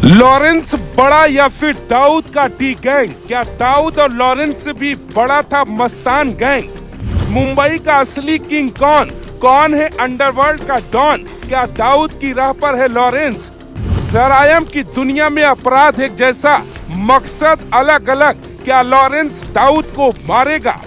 Lawrence बड़ा या फिर दाऊद का डी गैंग? क्या दाऊद और लॉरेंस से भी बड़ा था मस्तान गैंग? मुंबई का असली किंग कौन? कौन है अंडरवर्ल्ड का डॉन? क्या दाऊद की राह पर है लॉरेंस? जरायम की दुनिया में अपराध एक जैसा, मकसद अलग अलग। क्या लॉरेंस दाऊद को मारेगा?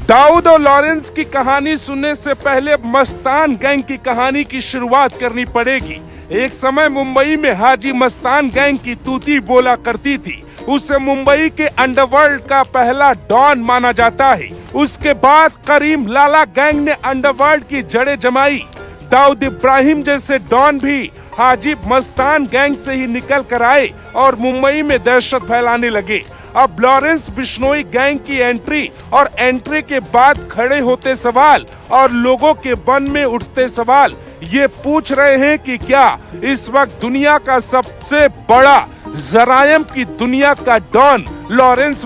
दाऊद और लॉरेंस की कहानी सुनने से पहले मस्तान गैंग की कहानी की शुरुआत करनी पड़ेगी। एक समय मुंबई में हाजी मस्तान गैंग की तूती बोला करती थी। उसे मुंबई के अंडरवर्ल्ड का पहला डॉन माना जाता है। उसके बाद करीम लाला गैंग ने अंडरवर्ल्ड की जड़ें जमाई। दाऊद इब्राहिम जैसे डॉन भी हाजी मस्तान गैंग से ही निकल कर आए और मुंबई में दहशत फैलाने लगे। अब लॉरेंस बिश्नोई गैंग की एंट्री और एंट्री के बाद खड़े होते सवाल और लोगों के मन में उठते सवाल ये पूछ रहे हैं कि क्या इस वक्त दुनिया का सबसे बड़ा जरायम की दुनिया का डॉन लॉरेंस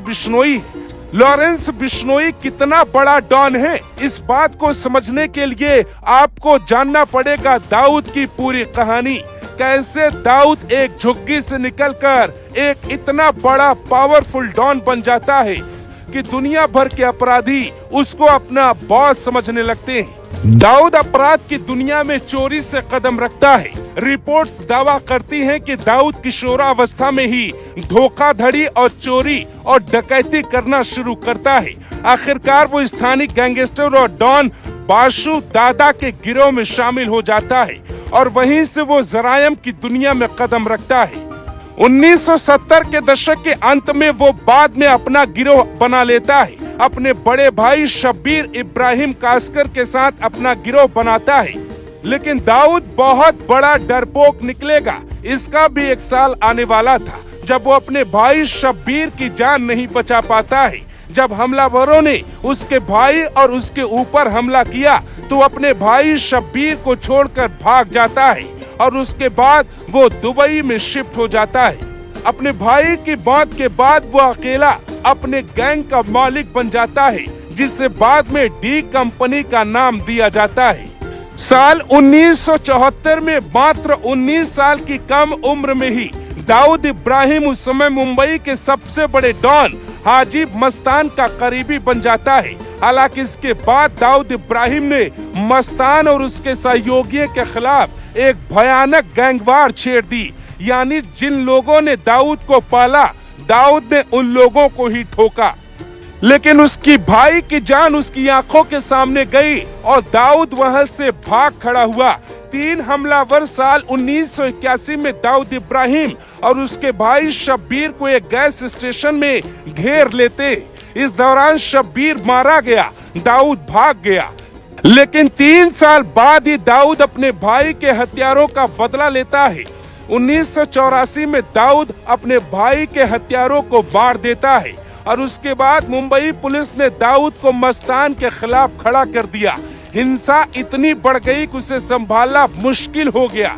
बिश्नोई कितना बड़ा डॉन है? इस बात को समझने के लिए आपको जानना पड़ेगा दाऊद की पूरी कहानी। कैसे दाऊद एक झुग्गी से निकलकर एक इतना बड़ा पावरफुल डॉन बन जाता है कि दुनिया भर के अपराधी उसको अपना बॉस समझने लगते हैं। दाऊद अपराध की दुनिया में चोरी से कदम रखता है। रिपोर्ट्स दावा करती हैं कि दाऊद किशोरावस्था में ही धोखाधड़ी और चोरी और डकैती करना शुरू करता है। आखिरकार वो स्थानीय गैंगस्टर और डॉन बाशु दादा के गिरोह में शामिल हो जाता है और वहीं से वो जरायम की दुनिया में कदम रखता है। 1970 के दशक के अंत में वो बाद में अपना गिरोह बना लेता है। अपने बड़े भाई शब्बीर इब्राहिम कास्कर के साथ अपना गिरोह बनाता है। लेकिन दाऊद बहुत बड़ा डरपोक निकलेगा। इसका भी एक साल आने वाला था जब वो अपने भाई शब्बीर की जान नहीं बचा पाता है। जब हमलावरों ने उसके भाई और उसके ऊपर हमला किया तो अपने भाई शब्बीर को छोड़कर भाग जाता है और उसके बाद वो दुबई में शिफ्ट हो जाता है। अपने भाई की मौत के बाद वो अकेला अपने गैंग का मालिक बन जाता है, जिसे बाद में डी कंपनी का नाम दिया जाता है। साल 1974 में मात्र 19 साल की कम उम्र में ही दाऊद इब्राहिम उस समय मुंबई के सबसे बड़े डॉन हाजी मस्तान का करीबी बन जाता है। हालांकि इसके बाद दाऊद इब्राहिम ने मस्तान और उसके सहयोगियों के खिलाफ एक भयानक गैंगवार छेड़ दी। यानी जिन लोगों ने दाऊद को पाला, दाऊद ने उन लोगों को ही ठोका। लेकिन उसकी भाई की जान उसकी आंखों के सामने गई और दाऊद वहां से भाग खड़ा हुआ। 3 हमलावर साल 1981 में दाऊद इब्राहिम और उसके भाई शब्बीर को एक गैस स्टेशन में घेर लेते। इस दौरान शब्बीर मारा गया, दाऊद भाग गया। लेकिन 3 साल बाद ही दाऊद अपने भाई के हत्यारों का बदला लेता है। 1984 में दाऊद अपने भाई के हत्यारों को मार देता है और उसके बाद मुंबई पुलिस ने दाऊद को मस्तान के खिलाफ खड़ा कर दिया। हिंसा इतनी बढ़ गई कि उसे संभालना मुश्किल हो गया।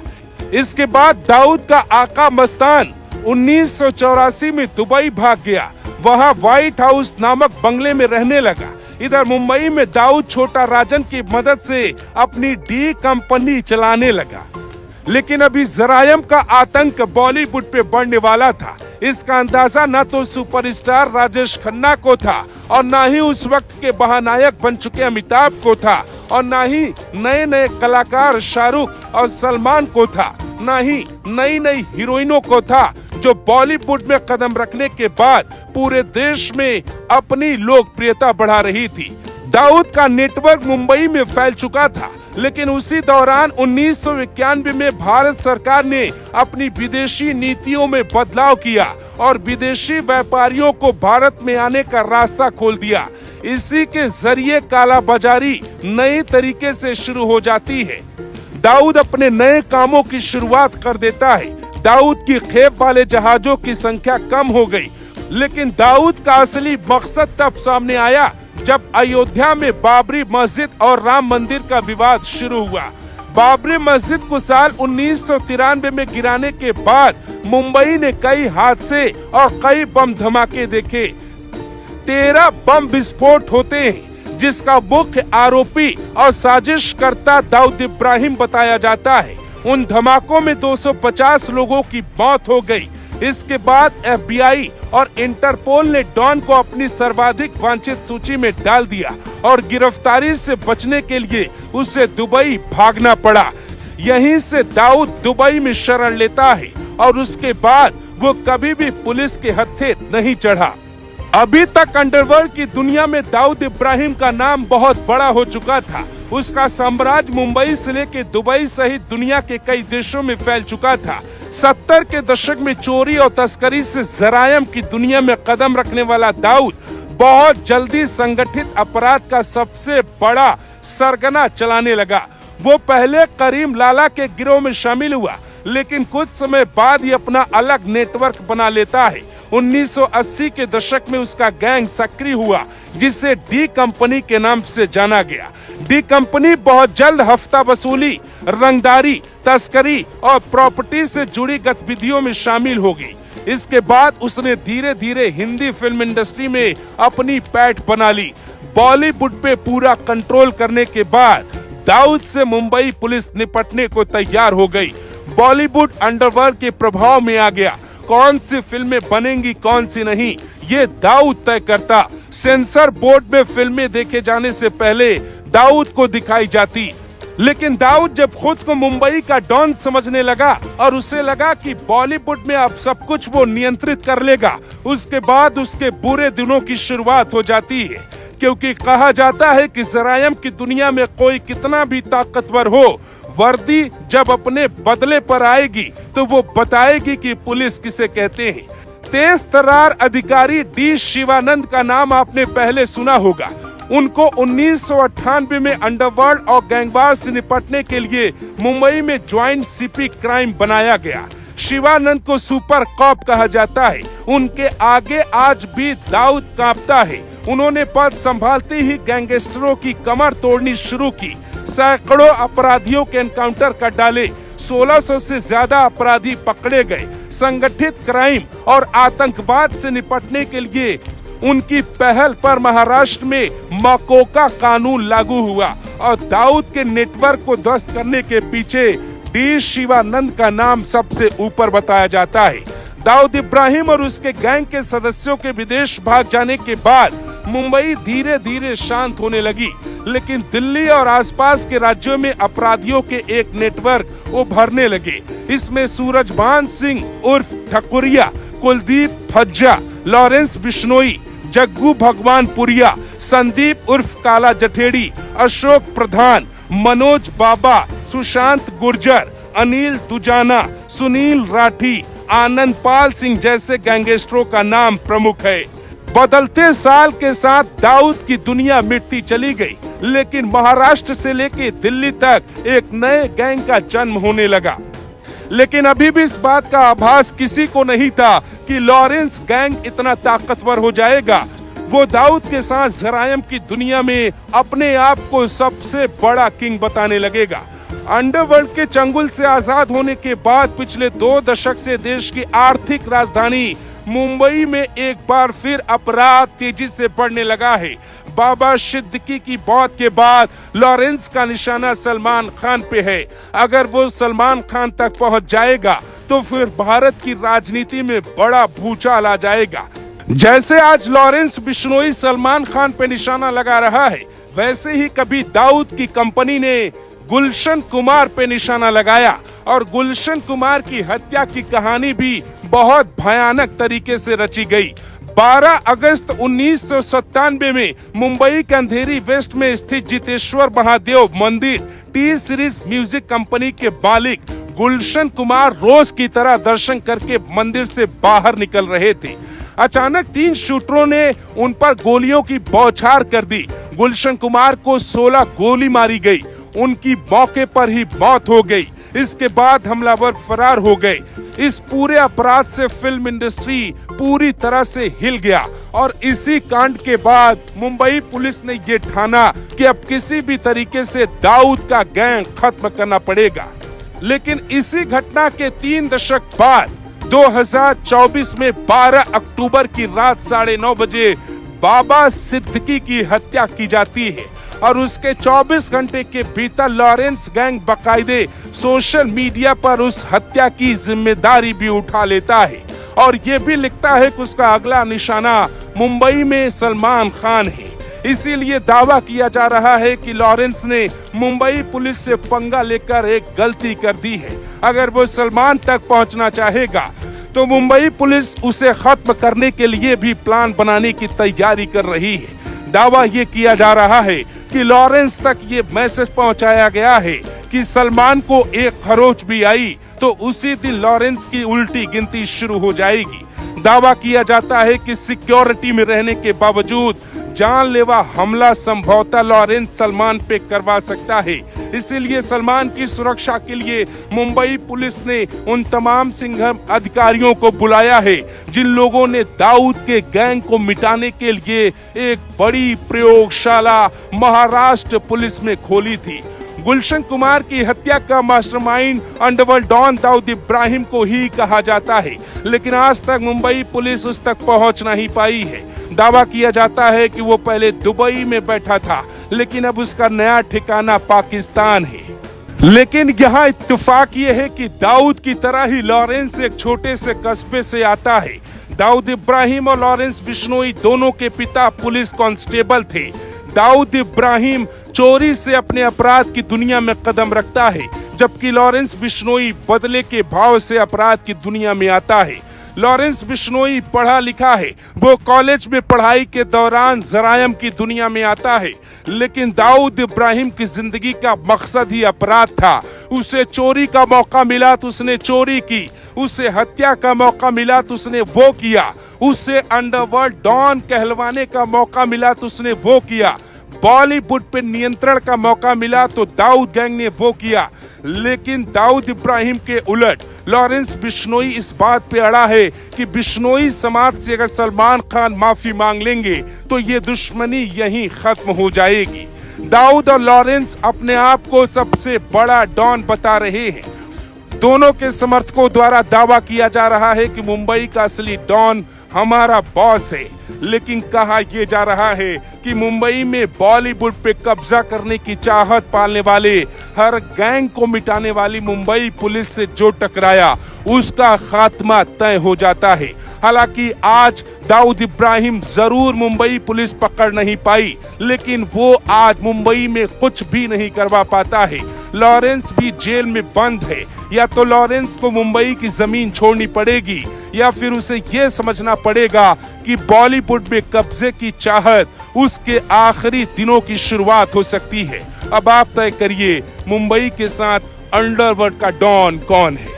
इसके बाद दाऊद का आका मस्तान 1984 में दुबई भाग गया। वहां व्हाइट हाउस नामक बंगले में रहने लगा। इधर मुंबई में दाऊद छोटा राजन की मदद से अपनी डी कंपनी चलाने लगा। लेकिन अभी जरायम का आतंक बॉलीवुड पे बढ़ने वाला था। इसका अंदाजा न तो सुपरस्टार राजेश खन्ना को था और न ही उस वक्त के महानायक बन चुके अमिताभ को था और न ही नए नए कलाकार शाहरुख और सलमान को था, न ही नई नई हीरोइनों को था जो बॉलीवुड में कदम रखने के बाद पूरे देश में अपनी लोकप्रियता बढ़ा रही थी। दाऊद का नेटवर्क मुंबई में फैल चुका था। लेकिन उसी दौरान 1991 में भारत सरकार ने अपनी विदेशी नीतियों में बदलाव किया और विदेशी व्यापारियों को भारत में आने का रास्ता खोल दिया। इसी के जरिए कालाबाजारी नए तरीके से शुरू हो जाती है। दाऊद अपने नए कामों की शुरुआत कर देता है। दाऊद की खेप वाले जहाजों की संख्या कम हो गई। लेकिन दाऊद का असली मकसद तब सामने आया जब अयोध्या में बाबरी मस्जिद और राम मंदिर का विवाद शुरू हुआ। बाबरी मस्जिद को साल 1993 में गिराने के बाद मुंबई ने कई हादसे और कई बम धमाके देखे। 13 बम विस्फोट होते हैं। जिसका मुख्य आरोपी और साजिशकर्ता दाऊद इब्राहिम बताया जाता है। उन धमाकों में 250 लोगों की मौत हो गई। इसके बाद FBI और इंटरपोल ने डॉन को अपनी सर्वाधिक वांछित सूची में डाल दिया और गिरफ्तारी से बचने के लिए उसे दुबई भागना पड़ा। यहीं से दाऊद दुबई में शरण लेता है और उसके बाद वो कभी भी पुलिस के हत्थे नहीं चढ़ा। अभी तक अंडरवर्ल्ड की दुनिया में दाऊद इब्राहिम का नाम बहुत बड़ा हो चुका था। उसका साम्राज्य मुंबई से लेकर दुबई सहित दुनिया के कई देशों में फैल चुका था। 70 के दशक में चोरी और तस्करी से जरायम की दुनिया में कदम रखने वाला दाऊद बहुत जल्दी संगठित अपराध का सबसे बड़ा सरगना चलाने लगा। वो पहले करीम लाला के गिरोह में शामिल हुआ, लेकिन कुछ समय बाद ही अपना अलग नेटवर्क बना लेता है। 1980 के दशक में उसका गैंग सक्रिय हुआ, जिसे डी कंपनी के नाम से जाना गया। डी कंपनी बहुत जल्द हफ्ता वसूली, रंगदारी, तस्करी और प्रॉपर्टी से जुड़ी गतिविधियों में शामिल हो गई। इसके बाद उसने धीरे धीरे हिंदी फिल्म इंडस्ट्री में अपनी पैठ बना ली। बॉलीवुड पे पूरा कंट्रोल करने के बाद दाऊद से मुंबई पुलिस निपटने को तैयार हो गई। बॉलीवुड अंडरवर्ल्ड के प्रभाव में आ गया। कौन सी फिल्में बनेंगी, कौन सी नहीं, ये दाऊद तय करता। सेंसर बोर्ड में फिल्में देखे जाने से पहले दाऊद को दिखाई जाती। लेकिन दाऊद जब खुद को मुंबई का डॉन समझने लगा और उसे लगा कि बॉलीवुड में अब सब कुछ वो नियंत्रित कर लेगा, उसके बाद उसके बुरे दिनों की शुरुआत हो जाती है। क्योंकि कहा जाता है कि जरायम की दुनिया में कोई कितना भी ताकतवर हो, वर्दी जब अपने बदले पर आएगी तो वो बताएगी कि पुलिस किसे कहते हैं। तेज तर्रार अधिकारी डी शिवानंद का नाम आपने पहले सुना होगा। उनको 1998 में अंडरवर्ल्ड और गैंगवार से निपटने के लिए मुंबई में ज्वाइंट सीपी क्राइम बनाया गया। शिवानंद को सुपर कॉप कहा जाता है। उनके आगे आज भी दाऊद कांपता है। उन्होंने पद संभालते ही गैंगस्टरों की कमर तोड़नी शुरू की। सैकड़ों अपराधियों के एनकाउंटर कर डाले। 1600 से ज्यादा अपराधी पकड़े गए। संगठित क्राइम और आतंकवाद से निपटने के लिए उनकी पहल पर महाराष्ट्र में मकोका कानून लागू हुआ और दाऊद के नेटवर्क को ध्वस्त करने के पीछे डी शिवानंद का नाम सबसे ऊपर बताया जाता है। दाऊद इब्राहिम और उसके गैंग के सदस्यों के विदेश भाग जाने के बाद मुंबई धीरे धीरे शांत होने लगी, लेकिन दिल्ली और आसपास के राज्यों में अपराधियों के एक नेटवर्क उभरने लगे। इसमें सूरजभान सिंह उर्फ ठकुरिया, कुलदीप फज्जा, लॉरेंस बिश्नोई, जग्गू भगवानपुरिया, संदीप उर्फ काला जठेड़ी, अशोक प्रधान, मनोज बाबा, सुशांत गुर्जर, अनिल दुजाना, सुनील राठी, आनंद पाल सिंह जैसे गैंगस्टरों का नाम प्रमुख है। बदलते साल के साथ दाऊद की दुनिया मिटती चली गई, लेकिन महाराष्ट्र से लेकर दिल्ली तक एक नए गैंग का जन्म होने लगा। लेकिन अभी भी इस बात का आभास किसी को नहीं था कि लॉरेंस गैंग इतना ताकतवर हो जाएगा। वो दाऊद के साथ जरायम की दुनिया में अपने आप को सबसे बड़ा किंग बताने लगेगा। अंडरवर्ल्ड के चंगुल से आजाद होने के बाद पिछले 2 दशक से देश की आर्थिक राजधानी मुंबई में एक बार फिर अपराध तेजी से बढ़ने लगा है। बाबा सिद्दीकी की मौत के बाद लॉरेंस का निशाना सलमान खान पे है। अगर वो सलमान खान तक पहुंच जाएगा तो फिर भारत की राजनीति में बड़ा भूचाल आ जाएगा। जैसे आज लॉरेंस बिश्नोई सलमान खान पे निशाना लगा रहा है, वैसे ही कभी दाऊद की कंपनी ने गुलशन कुमार पे निशाना लगाया और गुलशन कुमार की हत्या की कहानी भी बहुत भयानक तरीके से रची गई। 12 अगस्त 1997 में मुंबई के अंधेरी वेस्ट में स्थित जितेश्वर महादेव मंदिर टी सीरीज म्यूजिक कंपनी के मालिक गुलशन कुमार रोज की तरह दर्शन करके मंदिर से बाहर निकल रहे थे। अचानक 3 शूटरों ने उन पर गोलियों की बौछार कर दी। गुलशन कुमार को 16 गोली मारी गई। उनकी मौके पर ही मौत हो गई। इसके बाद हमलावर फरार हो गए। इस पूरे अपराध से फिल्म इंडस्ट्री पूरी तरह से हिल गया और इसी कांड के बाद मुंबई पुलिस ने ये ठाना कि अब किसी भी तरीके से दाऊद का गैंग खत्म करना पड़ेगा। लेकिन इसी घटना के 3 दशक बाद 2024 में 12 अक्टूबर की रात 9:30 बजे बाबा सिद्दीकी की हत्या की जाती है और उसके 24 घंटे के भीतर लॉरेंस गैंग बाकायदे सोशल मीडिया पर उस हत्या की जिम्मेदारी भी उठा लेता है और ये भी लिखता है कि उसका अगला निशाना मुंबई में सलमान खान है। इसीलिए दावा किया जा रहा है कि लॉरेंस ने मुंबई पुलिस से पंगा लेकर एक गलती कर दी है। अगर वो सलमान तक पहुंचना चाहेगा तो मुंबई पुलिस उसे खत्म करने के लिए भी प्लान बनाने की तैयारी कर रही है। दावा ये किया जा रहा है कि लॉरेंस तक ये मैसेज पहुंचाया गया है कि सलमान को एक खरोच भी आई तो उसी दिन लॉरेंस की उल्टी गिनती शुरू हो जाएगी। दावा किया जाता है कि सिक्योरिटी में रहने के बावजूद जानलेवा हमला संभवतः लॉरेंस सलमान पे करवा सकता है। इसीलिए सलमान की सुरक्षा के लिए मुंबई पुलिस ने उन तमाम सिंघम अधिकारियों को बुलाया है जिन लोगों ने दाऊद के गैंग को मिटाने के लिए एक बड़ी प्रयोगशाला महाराष्ट्र पुलिस में खोली थी। गुलशन कुमार की हत्या का mastermind underworld don Dawood Ibrahim को ही कहा जाता है, लेकिन आज तक मुंबई पुलिस उस तक पहुंच नहीं पाई है। दावा किया जाता है कि वो पहले दुबई में बैठा था, लेकिन अब उसका नया ठिकाना पाकिस्तान है। लेकिन यहाँ इत्तेफाक ये है कि दाऊद की तरह ही लॉरेंस एक छोटे से कस्बे से आता है। दाऊद इब्राहिम और लॉरेंस बिश्नोई दोनों के पिता पुलिस कांस्टेबल थे। दाऊद इब्राहिम चोरी से अपने अपराध की दुनिया में कदम रखता है, जबकि लॉरेंस बिश्नोई बदले के भाव से अपराध की दुनिया में आता है। लॉरेंस बिश्नोई पढ़ा लिखा है, वो कॉलेज में पढ़ाई के दौरान जरायम की दुनिया में आता है, लेकिन दाऊद इब्राहिम की जिंदगी का मकसद ही अपराध था। उसे चोरी का मौका मिला तो उसने चोरी की, उसे हत्या का मौका मिला तो उसने वो किया, उसे अंडरवर्ल्ड डॉन कहलवाने का मौका मिला तो उसने वो किया, बॉलीवुड पे नियंत्रण का मौका मिला तो दाऊद गैंग ने वो किया। लेकिन दाऊद इब्राहिम के उलट लॉरेंस बिश्नोई इस बात पे अड़ा है कि बिश्नोई समाज से अगर सलमान खान माफी मांग लेंगे तो ये दुश्मनी यहीं खत्म हो जाएगी। दाऊद और लॉरेंस अपने आप को सबसे बड़ा डॉन बता रहे हैं। दोनों के समर्थकों द्वारा दावा किया जा रहा है कि मुंबई का असली डॉन हमारा बॉस है, लेकिन कहा यह जा रहा है कि मुंबई में बॉलीवुड पे कब्जा करने की चाहत पालने वाले हर गैंग को मिटाने वाली मुंबई पुलिस से जो टकराया उसका खात्मा तय हो जाता है। हालांकि आज दाऊद इब्राहिम जरूर मुंबई पुलिस पकड़ नहीं पाई, लेकिन वो आज मुंबई में कुछ भी नहीं करवा पाता है। लॉरेंस भी जेल में बंद है। या तो लॉरेंस को मुंबई की जमीन छोड़नी पड़ेगी या फिर उसे यह समझना पड़ेगा कि बॉलीवुड में कब्जे की चाहत उसके आखिरी दिनों की शुरुआत हो सकती है। अब आप तय करिए मुंबई के साथ अंडरवर्ल्ड का डॉन कौन है।